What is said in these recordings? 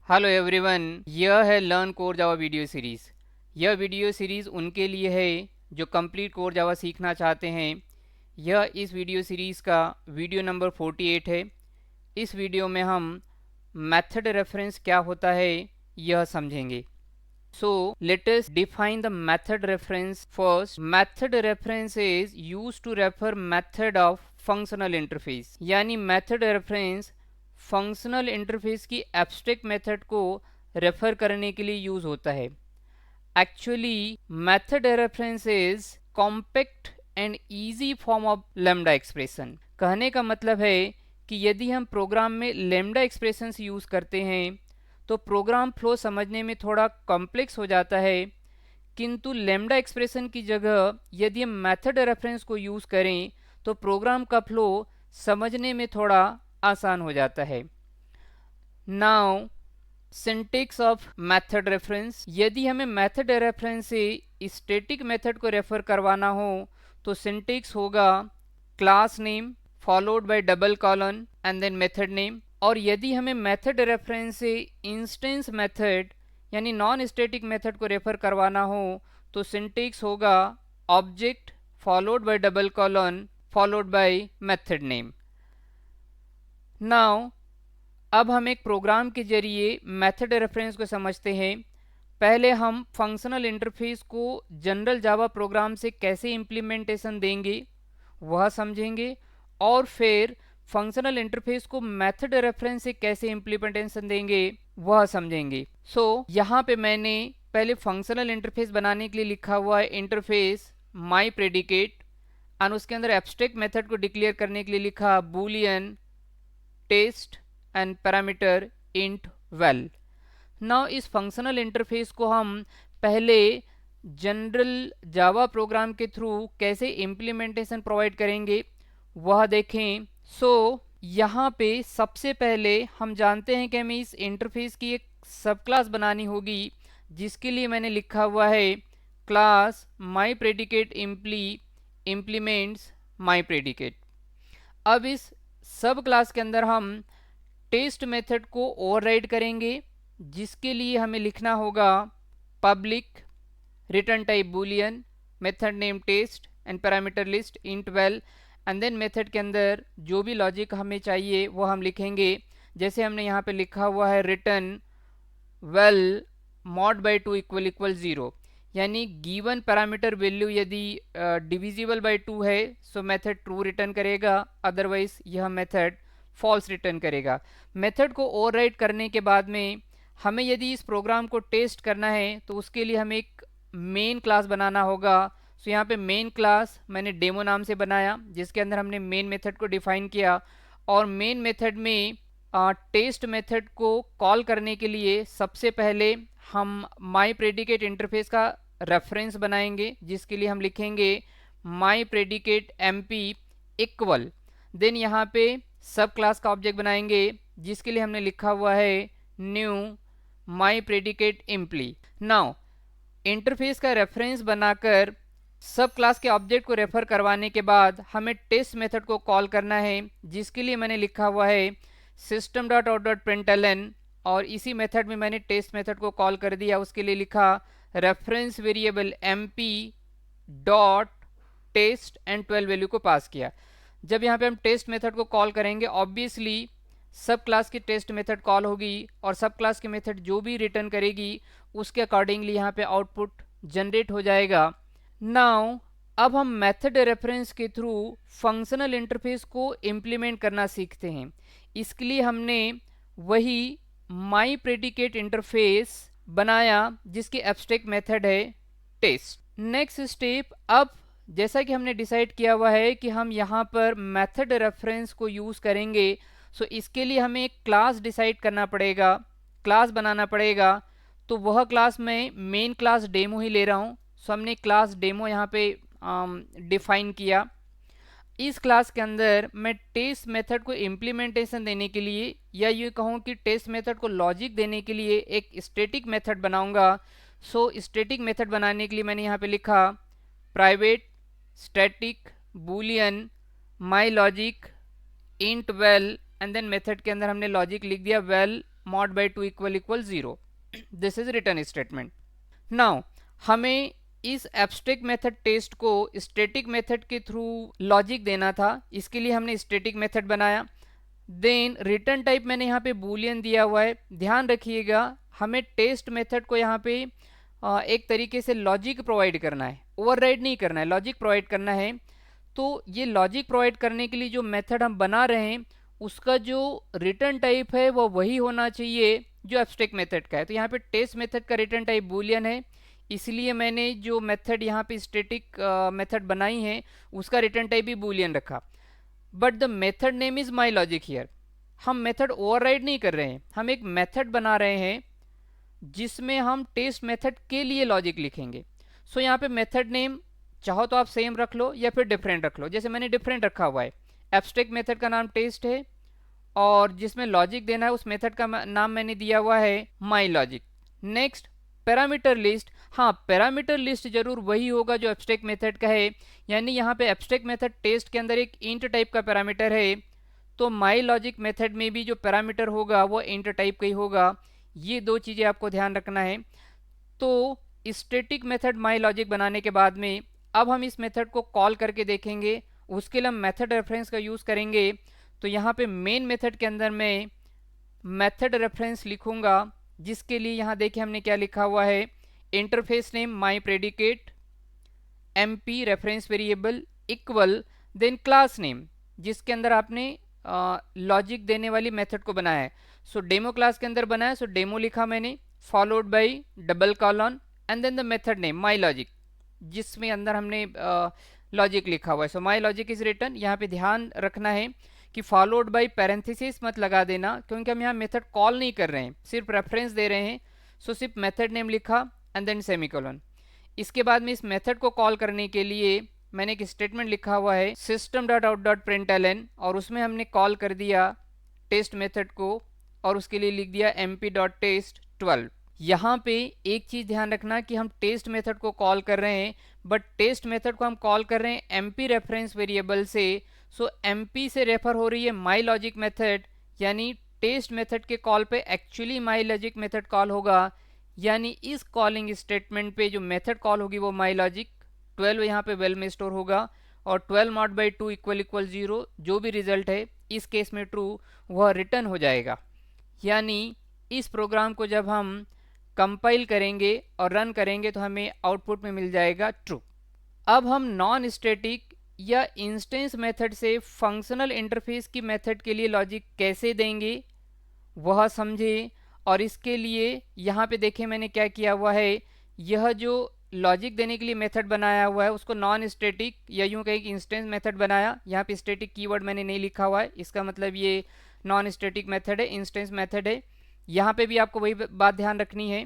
Hello everyone, यह है learn core Java video series. यह वीडियो सीरीज़ उनके लिए है जो कंप्लीट कोर जावा सीखना चाहते हैं। यह इस वीडियो सीरीज़ का वीडियो नंबर 48 है। इस वीडियो में हम मेथड रेफरेंस क्या होता है यह समझेंगे। So let us define the method reference first. Method reference is used to refer method of functional interface. यानी method reference functional interface की abstract method को रेफर करने के लिए यूज होता है। Actually, method reference is compact and easy form of lambda expression. कहने का मतलब है कि यदि हम प्रोग्राम में lambda expressions यूज करते हैं तो प्रोग्राम फ्लो समझने में थोड़ा कॉम्प्लेक्स हो जाता है, किंतु लैम्डा एक्सप्रेशन की जगह यदि हम मेथड रेफरेंस को यूज़ करें तो प्रोग्राम का फ्लो समझने में थोड़ा आसान हो जाता है। Now syntax of method reference. यदि हमें मेथड रेफरेंस से स्टैटिक मेथड को रेफर करवाना हो तो सिंटेक्स होगा class name followed by double colon and then method name. और यदि हमें मेथड रेफरेंस से इंस्टेंस मेथड यानी नॉन स्टैटिक मेथड को रेफर करवाना हो तो सिंटेक्स होगा object followed by double colon followed by method name. Now अब हम एक प्रोग्राम के जरिए मेथड रेफरेंस को समझते हैं। पहले हम फंक्शनल इंटरफेस को जनरल जावा प्रोग्राम से कैसे इम्प्लीमेंटेशन देंगे वह समझेंगे, और फिर फंक्शनल इंटरफेस को मेथड रेफरेंस से कैसे इम्प्लीमेंटेशन देंगे वह समझेंगे। यहाँ पे मैंने पहले फंक्शनल इंटरफेस बनाने के लिए लिखा हुआ है इंटरफेस माई प्रेडिकेट, और उसके अंदर एब्स्ट्रैक्ट मेथड को डिक्लेयर करने के लिए लिखा boolean test and parameter int val. Now इस फंक्शनल इंटरफेस को हम पहले जनरल जावा प्रोग्राम के थ्रू कैसे इम्प्लीमेंटेशन प्रोवाइड करेंगे वह देखें। यहाँ पे सबसे पहले हम जानते हैं कि हमें इस इंटरफेस की एक सब क्लास बनानी होगी, जिसके लिए मैंने लिखा हुआ है class my predicate implements my predicate. अब इस सब क्लास के अंदर हम टेस्ट मेथड को ओवरराइड करेंगे, जिसके लिए हमें लिखना होगा public return type boolean method name test and parameter list int val, and then method के अंदर जो भी लॉजिक हमें चाहिए वो हम लिखेंगे। जैसे हमने यहाँ पे लिखा हुआ है return well mod by 2 equal 0, यानी गिवन पैरामीटर वैल्यू यदि डिविजिबल बाई 2 है सो मेथड ट्रू रिटर्न करेगा, अदरवाइज यह मेथड फॉल्स रिटर्न करेगा। मेथड को ओवरराइड करने के बाद में हमें यदि इस प्रोग्राम को टेस्ट करना है तो उसके लिए हमें एक मेन क्लास बनाना होगा। सो यहाँ पे मेन क्लास मैंने डेमो नाम से बनाया, जिसके अंदर हमने मेन मेथड को डिफाइन किया, और मेन मेथड में टेस्ट मेथड को कॉल करने के लिए सबसे पहले हम माई प्रेडिकेट इंटरफेस का रेफरेंस बनाएंगे, जिसके लिए हम लिखेंगे माई प्रेडिकेट एमपी इक्वल, देन यहाँ पे सब क्लास का ऑब्जेक्ट बनाएंगे, जिसके लिए हमने लिखा हुआ है knew my predicate इम्प्ली। Now interface का रेफरेंस बनाकर सब क्लास के ऑब्जेक्ट को रेफर करवाने के बाद हमें टेस्ट मेथड को कॉल करना है, जिसके लिए मैंने लिखा हुआ है system dot out dot println, और इसी मेथड में मैंने टेस्ट मेथड को कॉल कर दिया। उसके लिए लिखा reference variable MP dot test and 12 value को पास किया। जब यहाँ पे हम टेस्ट मेथड को कॉल करेंगे ऑब्वियसली सब क्लास की टेस्ट मेथड कॉल होगी, और सब क्लास की मेथड जो भी रिटर्न करेगी उसके अकॉर्डिंगली यहाँ पे आउटपुट जनरेट हो जाएगा। नाउ अब हम मेथड रेफरेंस के थ्रू फंक्शनल इंटरफेस को इम्प्लीमेंट करना सीखते हैं। इसके लिए हमने वही माई प्रेडिकेट इंटरफेस बनाया, जिसकी एब्स्ट्रैक्ट मेथड है टेस्ट। नेक्स्ट स्टेप, अब जैसा कि हमने डिसाइड किया हुआ है कि हम यहाँ पर मेथड रेफरेंस को यूज़ करेंगे, सो इसके लिए हमें एक क्लास डिसाइड करना पड़ेगा, क्लास बनाना पड़ेगा। तो वह क्लास मैं मेन क्लास डेमो ही ले रहा हूँ। सो हमने क्लास डेमो यहाँ पे डिफाइन किया। इस क्लास के अंदर मैं टेस्ट मेथड को इम्प्लीमेंटेशन देने के लिए, या ये कहूँ कि टेस्ट मेथड को लॉजिक देने के लिए एक स्टैटिक मेथड बनाऊंगा। सो स्टैटिक मेथड बनाने के लिए मैंने यहाँ पे लिखा private static boolean my logic int val, and then method के अंदर हमने लॉजिक लिख दिया val mod by 2 equal 0। This is return statement. Now हमें इस एब्स्ट्रैक्ट मेथड टेस्ट को स्टैटिक मेथड के थ्रू लॉजिक देना था, इसके लिए हमने स्टैटिक मेथड बनाया। देन रिटर्न टाइप मैंने यहाँ पे बूलियन दिया हुआ है। ध्यान रखिएगा हमें टेस्ट मेथड को यहाँ पे एक तरीके से लॉजिक प्रोवाइड करना है, ओवरराइड नहीं करना है, लॉजिक प्रोवाइड करना है। तो ये लॉजिक प्रोवाइड करने के लिए जो मेथड हम बना रहे हैं उसका जो रिटर्न टाइप है वो वही होना चाहिए जो एब्स्ट्रैक्ट मेथड का है। तो यहाँ पे टेस्ट मेथड का रिटर्न टाइप बूलियन है, इसलिए मैंने जो मेथड यहाँ पे स्टैटिक मेथड बनाई है उसका रिटर्न टाइप भी बूलियन रखा। But the method name is my logic here. हम मेथड ओवरराइड नहीं कर रहे हैं, हम एक मेथड बना रहे हैं जिसमें हम टेस्ट मेथड के लिए लॉजिक लिखेंगे। सो यहाँ पे मेथड नेम चाहो तो आप सेम रख लो या फिर डिफरेंट रख लो, जैसे मैंने डिफरेंट रखा हुआ है। एब्स्ट्रैक्ट मेथड का नाम टेस्ट है और जिसमें लॉजिक देना है उस मेथड का नाम मैंने दिया हुआ है माई लॉजिक। Next parameter list. हाँ, पैरामीटर लिस्ट जरूर वही होगा जो एब्स्ट्रैक्ट मेथड का है, यानी यहाँ पे एब्स्ट्रैक्ट मेथड टेस्ट के अंदर एक इंट टाइप का पैरामीटर है, तो माई लॉजिक मेथड में भी जो पैरामीटर होगा वो इंट टाइप का ही होगा। ये दो चीज़ें आपको ध्यान रखना है। तो स्टैटिक मेथड माई लॉजिक बनाने के बाद में अब हम इस मेथड को कॉल करके देखेंगे, उसके लिए हम मेथड रेफरेंस का यूज़ करेंगे। तो यहाँ पे मेन मेथड के अंदर मैं मेथड रेफरेंस लिखूंगा, जिसके लिए यहाँ देखिए हमने क्या लिखा हुआ है, interface name my predicate MP reference variable equal then class name, जिसके अंदर आपने लॉजिक देने वाली मेथड को बनाया है। सो डेमो क्लास के अंदर बनाया, सो डेमो लिखा मैंने, followed by double colon and then the method name my logic, जिसमें अंदर हमने लॉजिक लिखा हुआ है। So my logic is return. यहाँ पे ध्यान रखना है कि फॉलोड बाई पैरेंथेसिस मत लगा देना, क्योंकि हम यहाँ मेथड कॉल नहीं कर रहे हैं, सिर्फ रेफरेंस दे रहे हैं। सो सिर्फ मेथड नेम लिखा एंड देन सेमीकोलन। इसके बाद में इस मेथड को कॉल करने के लिए मैंने एक स्टेटमेंट लिखा हुआ है system dot out dot println, और उसमें हमने कॉल कर दिया टेस्ट मेथड को और उसके लिए लिख दिया एमपी डॉट टेस्ट 12। यहाँ पे एक चीज़ ध्यान रखना कि हम टेस्ट मेथड को कॉल कर रहे हैं, बट टेस्ट मेथड को हम कॉल कर रहे हैं एमपी रेफरेंस वेरिएबल से। सो एमपी से रेफर हो रही है माई लॉजिक मेथड, यानी टेस्ट मेथड के कॉल पे actually my logic method call होगा, यानी इस कॉलिंग स्टेटमेंट पे जो मेथड कॉल होगी वो माई लॉजिक 12 यहाँ पे वेल में स्टोर होगा, और 12 मॉड बाई 2 इक्वल 0 जो भी रिजल्ट है इस केस में ट्रू वह रिटर्न हो जाएगा। यानी इस प्रोग्राम को जब हम कंपाइल करेंगे और रन करेंगे तो हमें आउटपुट में मिल जाएगा ट्रू। अब हम नॉन स्टैटिक या इंस्टेंस मेथड से फंक्शनल इंटरफेस की मेथड के लिए लॉजिक कैसे देंगे वह समझे। और इसके लिए यहाँ पे देखें मैंने क्या किया हुआ है, यह जो लॉजिक देने के लिए मेथड बनाया हुआ है उसको नॉन स्टैटिक या यूँ कहीं कि इंस्टेंस मेथड बनाया। यहाँ पे स्टैटिक कीवर्ड मैंने नहीं लिखा हुआ है, इसका मतलब ये नॉन स्टैटिक मेथड है, इंस्टेंस मेथड है। यहाँ पे भी आपको वही बात ध्यान रखनी है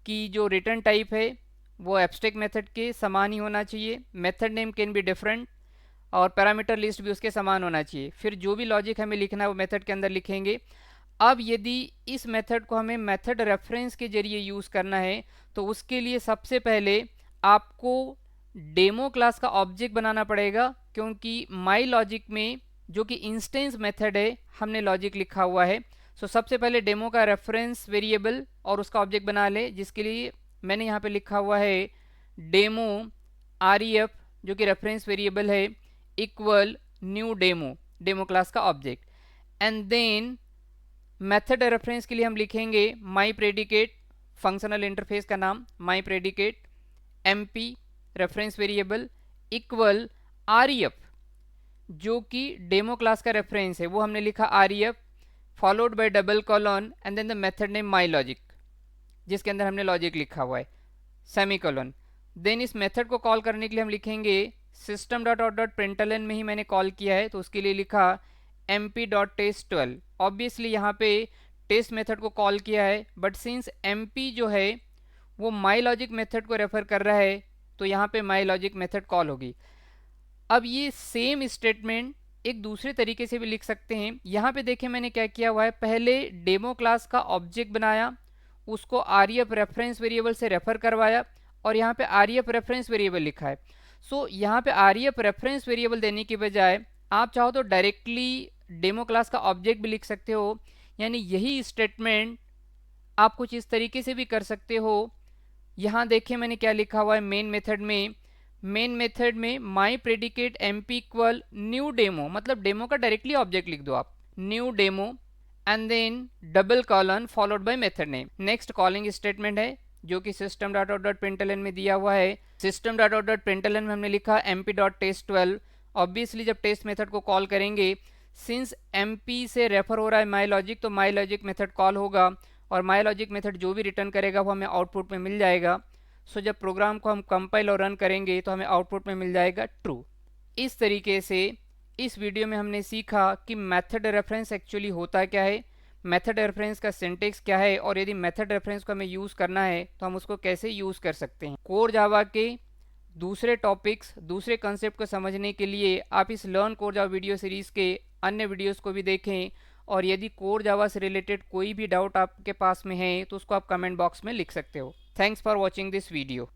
कि जो रिटर्न टाइप है वो एब्स्ट्रैक्ट मेथड के समान ही होना चाहिए, method name can be different, और पैरामीटर लिस्ट भी उसके समान होना चाहिए। फिर जो भी लॉजिक हमें लिखना है वो मेथड के अंदर लिखेंगे। अब यदि इस मेथड को हमें मेथड रेफरेंस के जरिए यूज़ करना है तो उसके लिए सबसे पहले आपको डेमो क्लास का ऑब्जेक्ट बनाना पड़ेगा, क्योंकि माई लॉजिक में जो कि इंस्टेंस मेथड है हमने लॉजिक लिखा हुआ है। सो सबसे पहले डेमो का रेफरेंस वेरिएबल और उसका ऑब्जेक्ट बना ले, जिसके लिए मैंने यहाँ पे लिखा हुआ है डेमो REF जो कि रेफरेंस वेरिएबल है equal new demo, demo class का object. And then method reference के लिए हम लिखेंगे माई प्रेडिकेट, फंक्शनल इंटरफेस का नाम my predicate MP reference variable equal REF जो कि डेमो क्लास का रेफरेंस है, वो हमने लिखा REF followed by double colon and then the method name my logic, जिसके अंदर हमने लॉजिक लिखा हुआ है, सेमीकोलन। देन इस मेथड को कॉल करने के लिए हम लिखेंगे system dot out dot println में ही मैंने कॉल किया है तो उसके लिए लिखा MP डॉट टेस्ट 12। ऑब्वियसली यहाँ पे टेस्ट मेथड को कॉल किया है, बट सिंस MP जो है वो माई लॉजिक मेथड को रेफर कर रहा है तो यहाँ पे माई लॉजिक मेथड कॉल होगी। अब ये सेम स्टेटमेंट एक दूसरे तरीके से भी लिख सकते हैं। यहाँ पे देखें मैंने क्या किया हुआ है, पहले डेमो क्लास का ऑब्जेक्ट बनाया, उसको REF रेफरेंस वेरिएबल से रेफर करवाया और यहाँ पे REF रेफरेंस वेरिएबल लिखा है। सो यहाँ पे REF रेफरेंस वेरिएबल देने की बजाय आप चाहो तो डायरेक्टली डेमो क्लास का ऑब्जेक्ट भी लिख सकते हो, यानी यही स्टेटमेंट आप कुछ इस तरीके से भी कर सकते हो। यहाँ देखिए मैंने क्या लिखा हुआ है मेन मेथड में। मेन मेथड में my predicate MP equal new demo, मतलब डेमो का डायरेक्टली ऑब्जेक्ट लिख दो आप, new demo and then double colon followed by method name. Next calling statement है जो कि system dot out dot println में दिया हुआ है। System dot out dot println में हमने लिखा एमपी डॉट टेस्ट 12। ऑब्वियसली जब टेस्ट मेथड को कॉल करेंगे, सिंस एमपी से रेफर हो रहा है माई लॉजिक, तो माई लॉजिक मेथड कॉल होगा और माई लॉजिक मेथड जो भी रिटर्न करेगा वो हमें आउटपुट में मिल जाएगा। सो जब प्रोग्राम को हम कंपाइल और रन करेंगे तो हमें आउटपुट में मिल जाएगा ट्रू। इस तरीके से इस वीडियो में हमने सीखा कि मेथड रेफरेंस एक्चुअली होता क्या है, मेथड रेफरेंस का सिंटेक्स क्या है, और यदि मेथड रेफरेंस को हमें यूज़ करना है तो हम उसको कैसे यूज़ कर सकते हैं। कोर जावा के दूसरे टॉपिक्स, दूसरे कंसेप्ट को समझने के लिए आप इस learn core Java video series के अन्य वीडियोस को भी देखें। और यदि कोर जावा से रिलेटेड कोई भी डाउट आपके पास में है तो उसको आप कमेंट बॉक्स में लिख सकते हो। Thanks for watching this video.